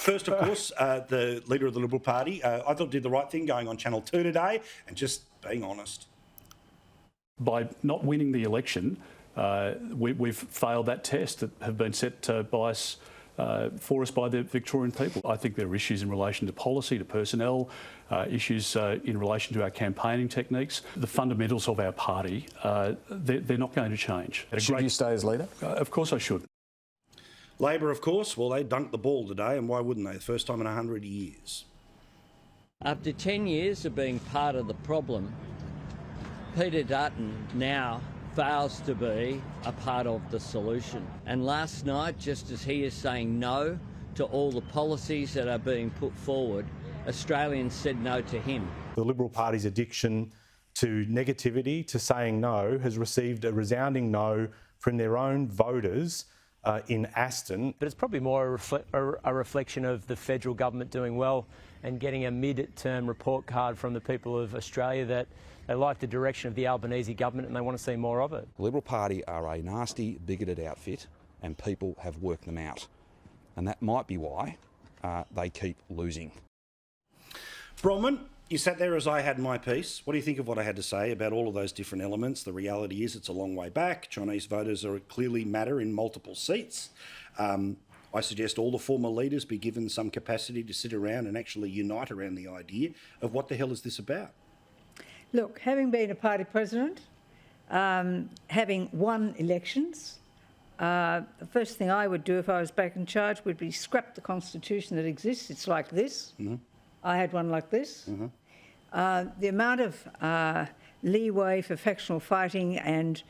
First, of course, the leader of the Liberal Party, I thought did the right thing going on Channel 2 today and just being honest. By not winning the election, we've failed that test that have been set by us, for us by the Victorian people. I think there are issues in relation to policy, to personnel, issues in relation to our campaigning techniques. The fundamentals of our party, they're not going to change. Should you stay as leader? Of course I should. Labor, of course, well, they dunked the ball today, and why wouldn't they? The first time in 100 years. After 10 years of being part of the problem, Peter Dutton now fails to be a part of the solution. And last night, just as he is saying no to all the policies that are being put forward, Australians said no to him. The Liberal Party's addiction to negativity, to saying no, has received a resounding no from their own voters in Aston. But it's probably more a reflection of the federal government doing well and getting a mid-term report card from the people of Australia that they like the direction of the Albanese government and they want to see more of it. The Liberal Party are a nasty, bigoted outfit and people have worked them out. And that might be why they keep losing. Bronwyn, you sat there as I had my piece. What do you think of what I had to say about all of those different elements? The reality is it's a long way back. Chinese voters clearly matter in multiple seats. I suggest all the former leaders be given some capacity to sit around and actually unite around the idea of what the hell is this about? Look, having been a party president, having won elections, the first thing I would do if I was back in charge would be scrap the constitution that exists. It's like this. Mm-hmm. I had one like this. Mm-hmm. The amount of leeway for factional fighting and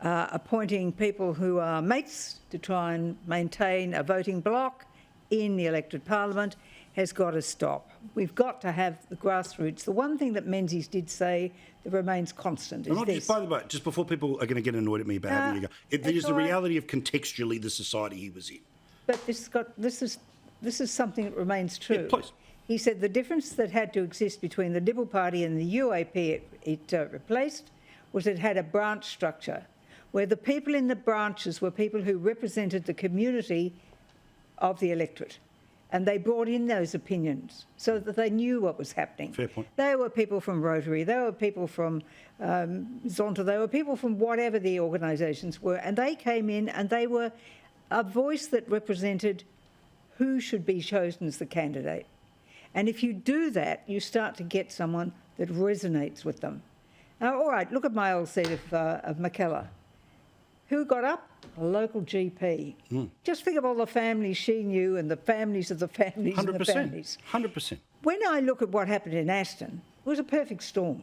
appointing people who are mates to try and maintain a voting bloc in the elected parliament has got to stop. We've got to have the grassroots. The one thing that Menzies did say that remains constant is this. By the way, just before people are going to get annoyed at me about having you go, it is the reality of contextually the society he was in. But this is something that remains true. Yeah, please. He said the difference that had to exist between the Liberal Party and the UAP it replaced was it had a branch structure where the people in the branches were people who represented the community of the electorate. And they brought in those opinions so that they knew what was happening. Fair point. They were people from Rotary, they were people from Zonta, they were people from whatever the organisations were, and they came in and they were a voice that represented who should be chosen as the candidate. And if you do that, you start to get someone that resonates with them. Now, all right, look at my old seat of Mackellar. Who got up? A local GP. Just think of all the families she knew and the families of the families 100%, and the families. 100%. When I look at what happened in Aston, it was a perfect storm.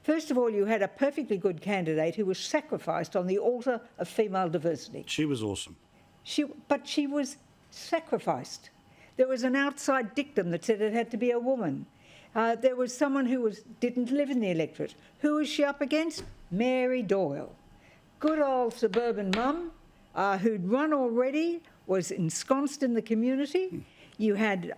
First of all, you had a perfectly good candidate who was sacrificed on the altar of female diversity. She was awesome. But she was sacrificed. There was an outside dictum that said it had to be a woman. There was someone who didn't live in the electorate. Who was she up against? Mary Doyle. Good old suburban mum who'd run already, was ensconced in the community. You had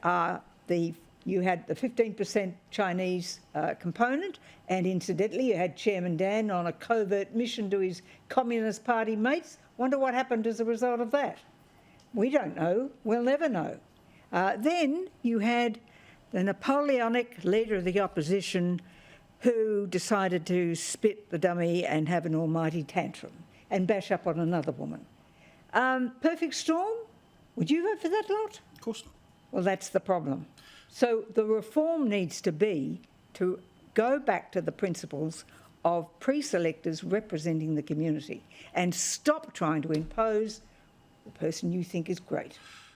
the 15% Chinese component, and incidentally, you had Chairman Dan on a covert mission to his Communist Party mates. Wonder what happened as a result of that. We don't know. We'll never know. Then you had the Napoleonic leader of the opposition who decided to spit the dummy and have an almighty tantrum and bash up on another woman. Perfect storm? Would you vote for that lot? Of course not. Well, that's the problem. So the reform needs to be to go back to the principles of pre-selectors representing the community and stop trying to impose the person you think is great.